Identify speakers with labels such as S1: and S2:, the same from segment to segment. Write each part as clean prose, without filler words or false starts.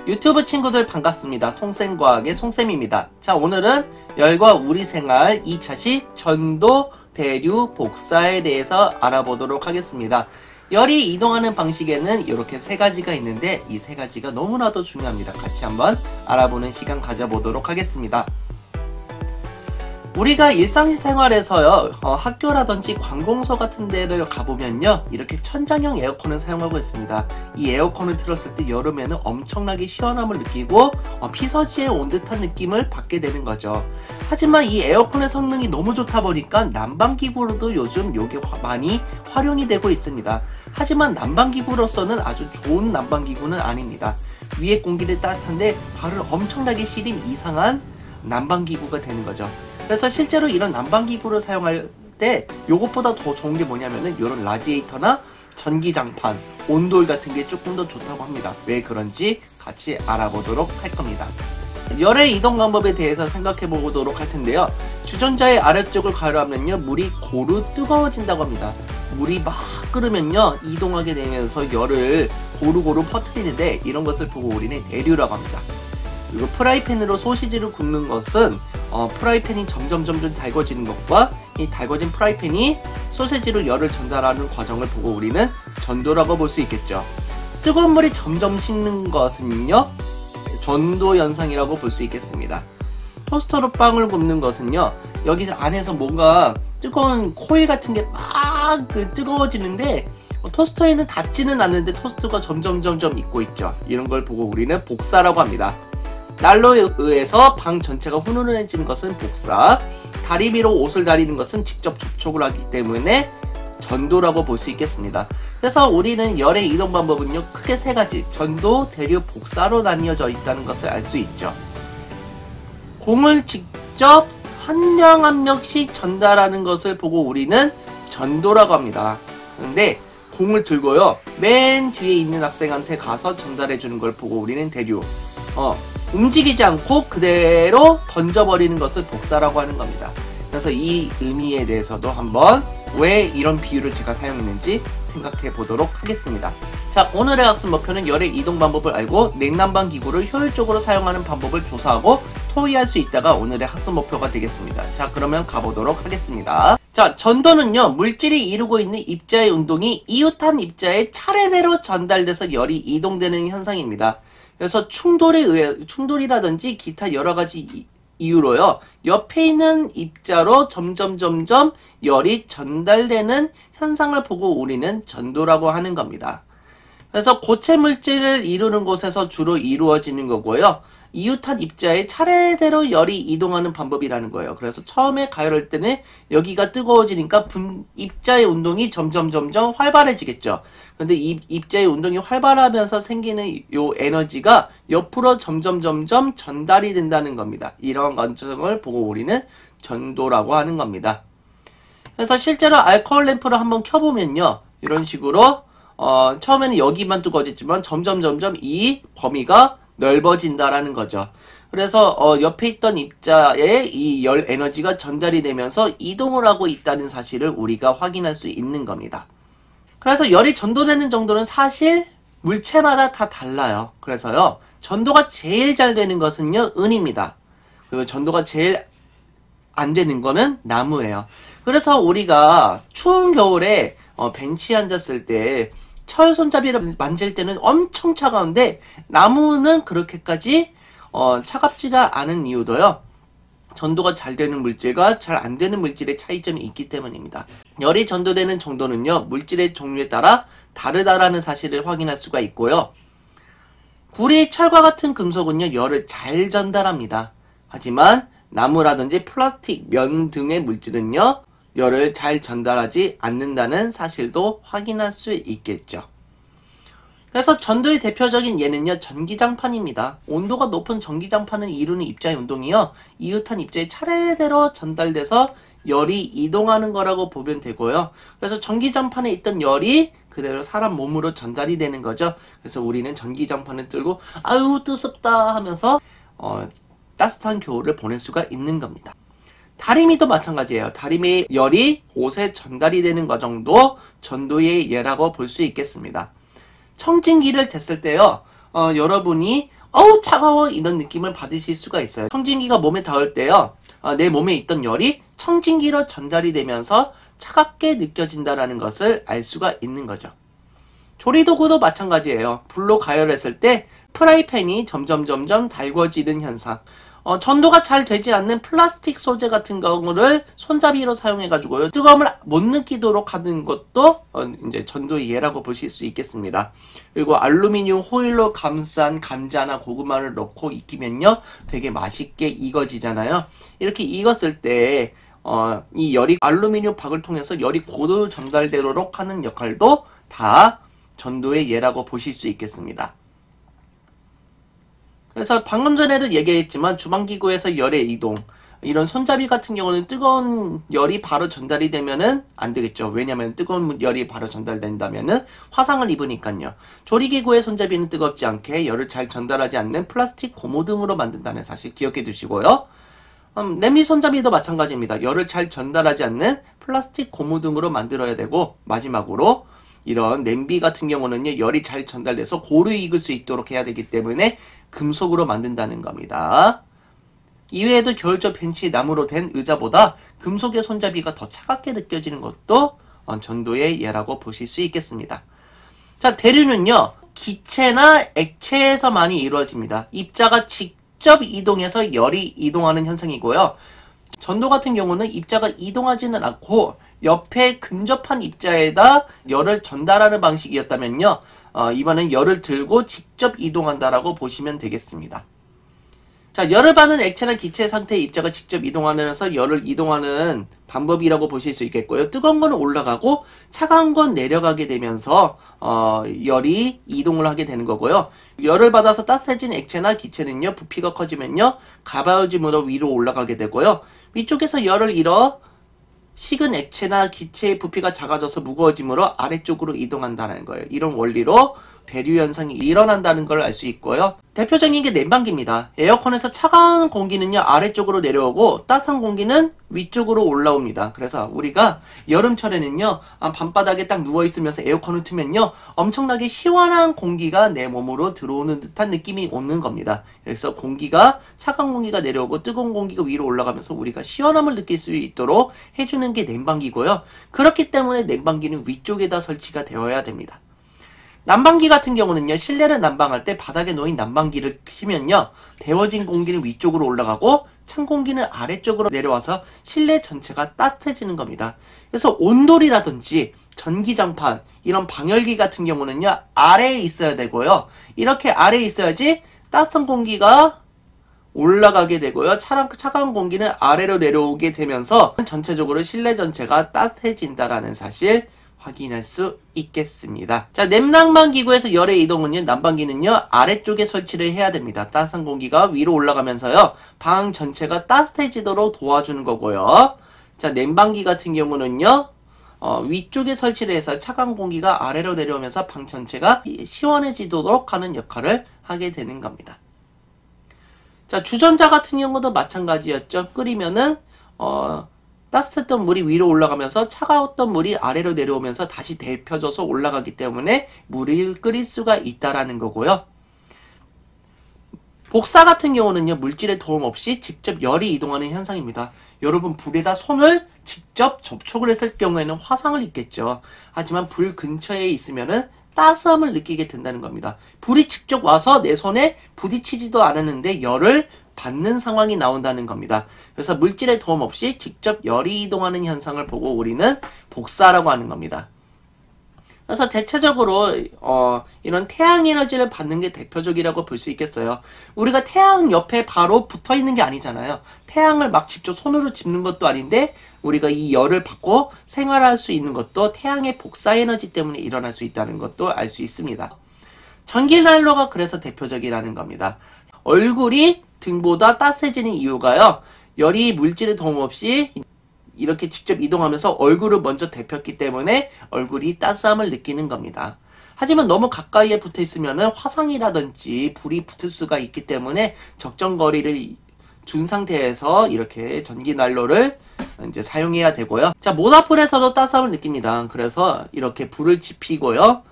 S1: 유튜브 친구들 반갑습니다. 송쌤과학의 송쌤입니다. 자, 오늘은 열과 우리 생활 2차시 전도, 대류, 복사에 대해서 알아보도록 하겠습니다. 열이 이동하는 방식에는 이렇게 세 가지가 있는데 이 세 가지가 너무나도 중요합니다. 같이 한번 알아보는 시간 가져보도록 하겠습니다. 우리가 일상생활에서요, 학교라든지 관공서 같은 데를 가보면요, 이렇게 천장형 에어컨을 사용하고 있습니다. 이 에어컨을 틀었을 때 여름에는 엄청나게 시원함을 느끼고 피서지에 온 듯한 느낌을 받게 되는 거죠. 하지만 이 에어컨의 성능이 너무 좋다 보니까 난방기구로도 요즘 요게 많이 활용이 되고 있습니다. 하지만 난방기구로서는 아주 좋은 난방기구는 아닙니다. 위에 공기를 따뜻한데 발을 엄청나게 시린 이상한 난방기구가 되는 거죠. 그래서 실제로 이런 난방기구를 사용할 때 요것보다 더 좋은 게 뭐냐면은 이런 라지에이터나 전기장판, 온돌 같은 게 조금 더 좋다고 합니다. 왜 그런지 같이 알아보도록 할 겁니다. 열의 이동 방법에 대해서 생각해 보도록 할 텐데요. 주전자의 아래쪽을 가열하면요, 물이 고루 뜨거워진다고 합니다. 물이 막 끓으면요, 이동하게 되면서 열을 고루고루 퍼뜨리는데 이런 것을 보고 우리는 대류라고 합니다. 그리고 프라이팬으로 소시지를 굽는 것은 프라이팬이 점점 달궈지는 것과 이 달궈진 프라이팬이 소시지로 열을 전달하는 과정을 보고 우리는 전도라고 볼 수 있겠죠. 뜨거운 물이 점점 식는 것은요, 전도 현상이라고 볼 수 있겠습니다. 토스터로 빵을 굽는 것은요, 여기 안에서 뭔가 뜨거운 코일 같은 게 막 뜨거워지는데 토스터에는 닿지는 않는데 토스트가 점점 익고 있죠. 이런 걸 보고 우리는 복사라고 합니다. 난로에 의해서 방 전체가 훈훈해지는 것은 복사, 다리미로 옷을 다리는 것은 직접 접촉을 하기 때문에 전도라고 볼 수 있겠습니다. 그래서 우리는 열의 이동 방법은요, 크게 세 가지, 전도, 대류, 복사로 나뉘어져 있다는 것을 알 수 있죠. 공을 직접 한 명 한 명씩 전달하는 것을 보고 우리는 전도라고 합니다. 그런데 공을 들고요, 맨 뒤에 있는 학생한테 가서 전달해 주는 걸 보고 우리는 대류, 움직이지 않고 그대로 던져버리는 것을 복사라고 하는 겁니다. 그래서 이 의미에 대해서도 한번 왜 이런 비유를 제가 사용했는지 생각해 보도록 하겠습니다. 자, 오늘의 학습 목표는 열의 이동 방법을 알고 냉난방 기구를 효율적으로 사용하는 방법을 조사하고 토의할 수 있다가 오늘의 학습 목표가 되겠습니다. 자, 그러면 가보도록 하겠습니다. 자, 전도는요, 물질이 이루고 있는 입자의 운동이 이웃한 입자의 차례대로 전달돼서 열이 이동되는 현상입니다. 그래서 충돌이라든지 기타 여러가지 이유로요, 옆에 있는 입자로 점점 열이 전달되는 현상을 보고 우리는 전도라고 하는 겁니다. 그래서 고체 물질을 이루는 곳에서 주로 이루어지는 거고요, 이웃한 입자의 차례대로 열이 이동하는 방법이라는 거예요. 그래서 처음에 가열할 때는 여기가 뜨거워지니까 입자의 운동이 점점 활발해지겠죠. 근데 이 입자의 운동이 활발하면서 생기는 요 에너지가 옆으로 점점 전달이 된다는 겁니다. 이런 관점을 보고 우리는 전도라고 하는 겁니다. 그래서 실제로 알코올 램프를 한번 켜보면요, 이런 식으로 처음에는 여기만 뜨거워졌지만 점점 이 범위가 넓어진다라는 거죠. 그래서 옆에 있던 입자에 이 열 에너지가 전달이 되면서 이동을 하고 있다는 사실을 우리가 확인할 수 있는 겁니다. 그래서 열이 전도되는 정도는 사실 물체마다 다 달라요. 그래서요, 전도가 제일 잘 되는 것은요, 은입니다. 그리고 전도가 제일 안 되는 거는 나무예요. 그래서 우리가 추운 겨울에 벤치에 앉았을 때 철 손잡이를 만질 때는 엄청 차가운데 나무는 그렇게까지 차갑지가 않은 이유도요, 전도가 잘 되는 물질과 잘 안 되는 물질의 차이점이 있기 때문입니다. 열이 전도되는 정도는요, 물질의 종류에 따라 다르다라는 사실을 확인할 수가 있고요, 구리, 철과 같은 금속은요, 열을 잘 전달합니다. 하지만 나무라든지 플라스틱, 면 등의 물질은요, 열을 잘 전달하지 않는다는 사실도 확인할 수 있겠죠. 그래서 전도의 대표적인 예는요, 전기장판입니다. 온도가 높은 전기장판을 이루는 입자의 운동이요, 이웃한 입자의 차례대로 전달돼서 열이 이동하는 거라고 보면 되고요. 그래서 전기장판에 있던 열이 그대로 사람 몸으로 전달이 되는 거죠. 그래서 우리는 전기장판을 들고 아유 뜨겁다 하면서 따뜻한 겨울을 보낼 수가 있는 겁니다. 다리미도 마찬가지예요. 다리미의 열이 옷에 전달이 되는 과정도 전도의 예라고 볼 수 있겠습니다. 청진기를 댔을 때요, 여러분이 어우 차가워 이런 느낌을 받으실 수가 있어요. 청진기가 몸에 닿을 때요, 내 몸에 있던 열이 청진기로 전달이 되면서 차갑게 느껴진다라는 것을 알 수가 있는 거죠. 조리도구도 마찬가지예요. 불로 가열했을 때 프라이팬이 점점 달궈지는 현상. 전도가 잘 되지 않는 플라스틱 소재 같은 경우를 손잡이로 사용해가지고요, 뜨거움을 못 느끼도록 하는 것도 이제 전도의 예라고 보실 수 있겠습니다. 그리고 알루미늄 호일로 감싼 감자나 고구마를 넣고 익히면요, 되게 맛있게 익어지잖아요. 이렇게 익었을 때 이 열이 알루미늄 박을 통해서 열이 고루 전달되도록 하는 역할도 다 전도의 예라고 보실 수 있겠습니다. 그래서 방금 전에도 얘기했지만 주방기구에서 열의 이동, 이런 손잡이 같은 경우는 뜨거운 열이 바로 전달이 되면은 안 되겠죠. 왜냐면 뜨거운 열이 바로 전달된다면은 화상을 입으니까요. 조리기구의 손잡이는 뜨겁지 않게 열을 잘 전달하지 않는 플라스틱 고무 등으로 만든다는 사실 기억해 두시고요. 냄비 손잡이도 마찬가지입니다. 열을 잘 전달하지 않는 플라스틱 고무 등으로 만들어야 되고, 마지막으로 이런 냄비 같은 경우는요, 열이 잘 전달돼서 고루 익을 수 있도록 해야 되기 때문에 금속으로 만든다는 겁니다. 이외에도 겨울철 벤치 나무로 된 의자보다 금속의 손잡이가 더 차갑게 느껴지는 것도 전도의 예라고 보실 수 있겠습니다. 자, 대류는요, 기체나 액체에서 많이 이루어집니다. 입자가 직접 이동해서 열이 이동하는 현상이고요. 전도 같은 경우는 입자가 이동하지는 않고 옆에 근접한 입자에다 열을 전달하는 방식이었다면요, 이번엔 열을 들고 직접 이동한다라고 보시면 되겠습니다. 자, 열을 받는 액체나 기체 상태의 입자가 직접 이동하면서 열을 이동하는 방법이라고 보실 수 있겠고요. 뜨거운 건 올라가고 차가운 건 내려가게 되면서 열이 이동을 하게 되는 거고요. 열을 받아서 따뜻해진 액체나 기체는요, 부피가 커지면요, 가바워짐으로 위로 올라가게 되고요. 위쪽에서 열을 잃어 식은 액체나 기체의 부피가 작아져서 무거워짐으로 아래쪽으로 이동한다는 거예요. 이런 원리로 대류 현상이 일어난다는 걸 알 수 있고요. 대표적인 게 냉방기입니다. 에어컨에서 차가운 공기는요, 아래쪽으로 내려오고 따뜻한 공기는 위쪽으로 올라옵니다. 그래서 우리가 여름철에는요, 밤바닥에 딱 누워있으면서 에어컨을 틀면요, 엄청나게 시원한 공기가 내 몸으로 들어오는 듯한 느낌이 오는 겁니다. 그래서 공기가, 차가운 공기가 내려오고 뜨거운 공기가 위로 올라가면서 우리가 시원함을 느낄 수 있도록 해주는 게 냉방기고요. 그렇기 때문에 냉방기는 위쪽에다 설치가 되어야 됩니다. 난방기 같은 경우는요, 실내를 난방할 때 바닥에 놓인 난방기를 켜면요, 데워진 공기는 위쪽으로 올라가고 찬 공기는 아래쪽으로 내려와서 실내 전체가 따뜻해지는 겁니다. 그래서 온돌이라든지 전기장판, 이런 방열기 같은 경우는요, 아래에 있어야 되고요. 이렇게 아래에 있어야지 따뜻한 공기가 올라가게 되고요, 차가운 공기는 아래로 내려오게 되면서 전체적으로 실내 전체가 따뜻해진다라는 사실 확인할 수 있겠습니다. 자, 냉난방 기구에서 열의 이동은요, 난방기는요, 아래쪽에 설치를 해야 됩니다. 따뜻한 공기가 위로 올라가면서요, 방 전체가 따뜻해지도록 도와주는 거고요. 자, 냉방기 같은 경우는요, 위쪽에 설치를 해서 차가운 공기가 아래로 내려오면서 방 전체가 시원해지도록 하는 역할을 하게 되는 겁니다. 자, 주전자 같은 경우도 마찬가지였죠. 끓이면은 따뜻했던 물이 위로 올라가면서 차가웠던 물이 아래로 내려오면서 다시 데펴져서 올라가기 때문에 물을 끓일 수가 있다라는 거고요. 복사 같은 경우는요, 물질의 도움 없이 직접 열이 이동하는 현상입니다. 여러분, 불에다 손을 직접 접촉을 했을 경우에는 화상을 입겠죠. 하지만 불 근처에 있으면은 따스함을 느끼게 된다는 겁니다. 불이 직접 와서 내 손에 부딪히지도 않았는데 열을 받는 상황이 나온다는 겁니다. 그래서 물질의 도움 없이 직접 열이 이동하는 현상을 보고 우리는 복사라고 하는 겁니다. 그래서 대체적으로 이런 태양 에너지를 받는 게 대표적이라고 볼 수 있겠어요. 우리가 태양 옆에 바로 붙어 있는 게 아니잖아요. 태양을 막 직접 손으로 짚는 것도 아닌데 우리가 이 열을 받고 생활할 수 있는 것도 태양의 복사 에너지 때문에 일어날 수 있다는 것도 알 수 있습니다. 전기난로가 그래서 대표적이라는 겁니다. 얼굴이 등보다 따뜻해지는 이유가요, 열이 물질의 도움 없이 이렇게 직접 이동하면서 얼굴을 먼저 데폈기 때문에 얼굴이 따스함을 느끼는 겁니다. 하지만 너무 가까이에 붙어 있으면 화상이라든지 불이 붙을 수가 있기 때문에 적정 거리를 준 상태에서 이렇게 전기난로를 이제 사용해야 되고요. 자, 모닥불에서도 따스함을 느낍니다. 그래서 이렇게 불을 지피고요,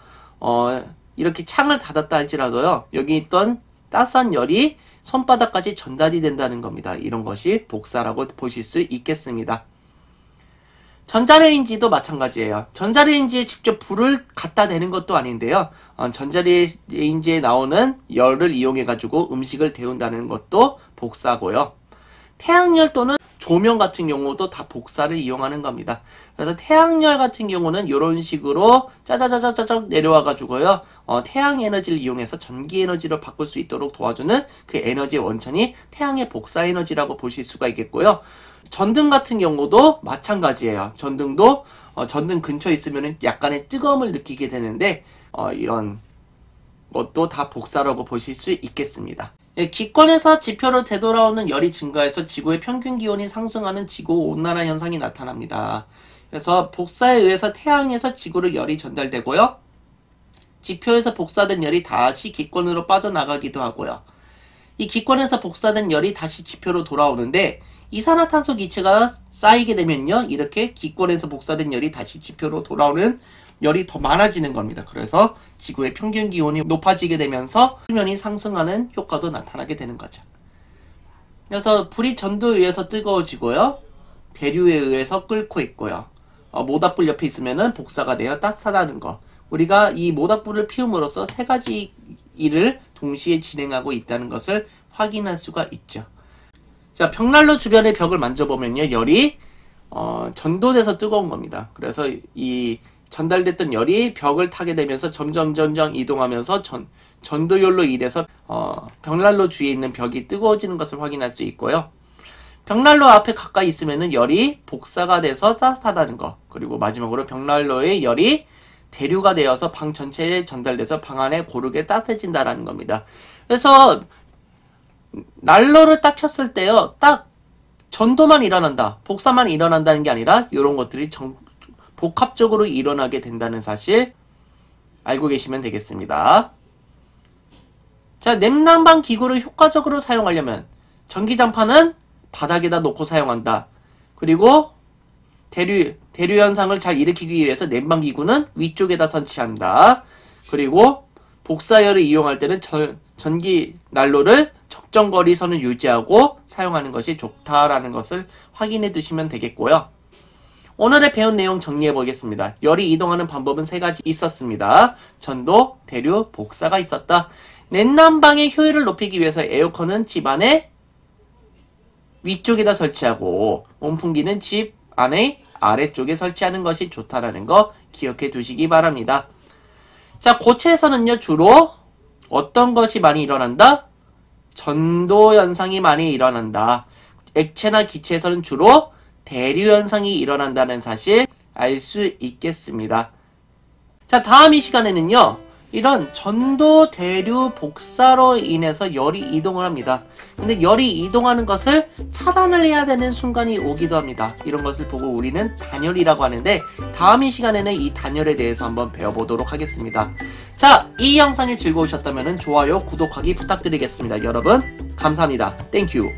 S1: 이렇게 창을 닫았다 할지라도요, 여기 있던 따스한 열이 손바닥까지 전달이 된다는 겁니다. 이런 것이 복사라고 보실 수 있겠습니다. 전자레인지도 마찬가지예요. 전자레인지에 직접 불을 갖다 대는 것도 아닌데요. 전자레인지에 나오는 열을 이용해 가지고 음식을 데운다는 것도 복사고요. 태양열 또는 조명 같은 경우도 다 복사를 이용하는 겁니다. 그래서 태양열 같은 경우는 이런 식으로 짜자자자자작 내려와 가지고요. 태양 에너지를 이용해서 전기 에너지로 바꿀 수 있도록 도와주는 그 에너지의 원천이 태양의 복사 에너지라고 보실 수가 있겠고요. 전등 같은 경우도 마찬가지예요. 전등도 전등 근처에 있으면 약간의 뜨거움을 느끼게 되는데 이런 것도 다 복사라고 보실 수 있겠습니다. 기권에서 지표로 되돌아오는 열이 증가해서 지구의 평균 기온이 상승하는 지구온난화 현상이 나타납니다. 그래서 복사에 의해서 태양에서 지구로 열이 전달되고요. 지표에서 복사된 열이 다시 기권으로 빠져나가기도 하고요. 이 기권에서 복사된 열이 다시 지표로 돌아오는데 이산화탄소 기체가 쌓이게 되면요. 이렇게 기권에서 복사된 열이 다시 지표로 돌아오는 열이 더 많아지는 겁니다. 그래서 지구의 평균 기온이 높아지게 되면서 수면이 상승하는 효과도 나타나게 되는 거죠. 그래서 불이 전도에 의해서 뜨거워지고요. 대류에 의해서 끓고 있고요. 모닥불 옆에 있으면은 복사가 되어 따뜻하다는 거. 우리가 이 모닥불을 피움으로써 세 가지 일을 동시에 진행하고 있다는 것을 확인할 수가 있죠. 자, 벽난로 주변의 벽을 만져보면요. 열이 전도돼서 뜨거운 겁니다. 그래서 이 전달됐던 열이 벽을 타게 되면서 점점 이동하면서 전도열로 인해서 벽난로 주위에 있는 벽이 뜨거워지는 것을 확인할 수 있고요. 벽난로 앞에 가까이 있으면은 열이 복사가 돼서 따뜻하다는 거. 그리고 마지막으로 벽난로의 열이 대류가 되어서 방 전체에 전달돼서 방 안에 고르게 따뜻해진다라는 겁니다. 그래서 난로를 딱 켰을 때요. 딱 전도만 일어난다. 복사만 일어난다는 게 아니라 이런 것들이 복합적으로 일어나게 된다는 사실 알고 계시면 되겠습니다. 자, 냉난방 기구를 효과적으로 사용하려면 전기장판은 바닥에다 놓고 사용한다. 그리고 대류 현상을 잘 일으키기 위해서 냉방기구는 위쪽에다 설치한다. 그리고 복사열을 이용할 때는 전기 난로를 적정 거리선을 유지하고 사용하는 것이 좋다라는 것을 확인해 두시면 되겠고요. 오늘의 배운 내용 정리해 보겠습니다. 열이 이동하는 방법은 세 가지 있었습니다. 전도, 대류, 복사가 있었다. 냉난방의 효율을 높이기 위해서 에어컨은 집 안에 위쪽에다 설치하고 온풍기는 집 안에 아래쪽에 설치하는 것이 좋다라는 거 기억해 두시기 바랍니다. 자, 고체에서는요 주로 어떤 것이 많이 일어난다? 전도 현상이 많이 일어난다. 액체나 기체에서는 주로 대류 현상이 일어난다는 사실 알 수 있겠습니다. 자, 다음 이 시간에는요 이런 전도, 대류, 복사로 인해서 열이 이동을 합니다. 근데 열이 이동하는 것을 차단을 해야 되는 순간이 오기도 합니다. 이런 것을 보고 우리는 단열이라고 하는데 다음 이 시간에는 이 단열에 대해서 한번 배워보도록 하겠습니다. 자, 이 영상이 즐거우셨다면 좋아요, 구독하기 부탁드리겠습니다. 여러분 감사합니다. 땡큐.